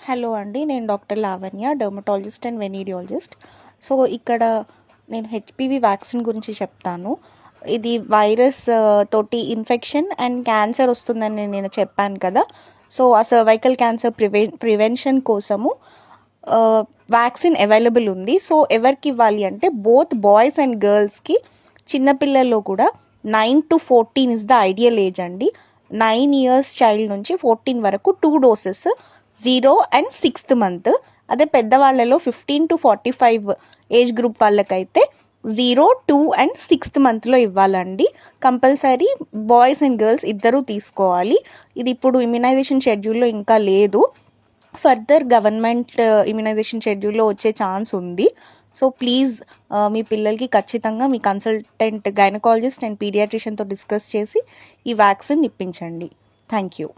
Hello అండి, నేను doctor Lavanya, dermatologist and venereologist. So ఇక్కడ నేను హెచ్పివి వ్యాక్సిన్ గురించి చెప్తాను. ఇది వైరస్ తోటి ఇన్ఫెక్షన్ అండ్ క్యాన్సర్ వస్తుందని నేను చెప్పాను కదా. సో ఆ సర్వైకల్ క్యాన్సర్ ప్రివెన్షన్ కోసము వ్యాక్సిన్ అవైలబుల్ ఉంది. సో ఎవరికి ఇవ్వాలి అంటే బోత్ బాయ్స్ అండ్ గర్ల్స్కి, చిన్నపిల్లల్లో కూడా 9 to 14 is the ideal age అండి. 9 years చైల్డ్ నుంచి 14 వరకు 2 doses, 0 and 6th month. అదే పెద్దవాళ్ళలో 15 to 45 ఏజ్ గ్రూప్ వాళ్ళకైతే 0, 2 and 6th monthలో ఇవ్వాలండి. కంపల్సరీ బాయ్స్ అండ్ గర్ల్స్ ఇద్దరూ తీసుకోవాలి. ఇది ఇప్పుడు ఇమ్యునైజేషన్ షెడ్యూల్లో ఇంకా లేదు. ఫర్దర్ గవర్నమెంట్ ఇమ్యునైజేషన్ షెడ్యూల్లో వచ్చే ఛాన్స్ ఉంది. సో ప్లీజ్ మీ పిల్లలకి ఖచ్చితంగా మీ కన్సల్టెంట్ గైనకాలజిస్ట్ అండ్ పీడియాట్రిషియన్తో డిస్కస్ చేసి ఈ వ్యాక్సిన్ ఇప్పించండి. Thank you.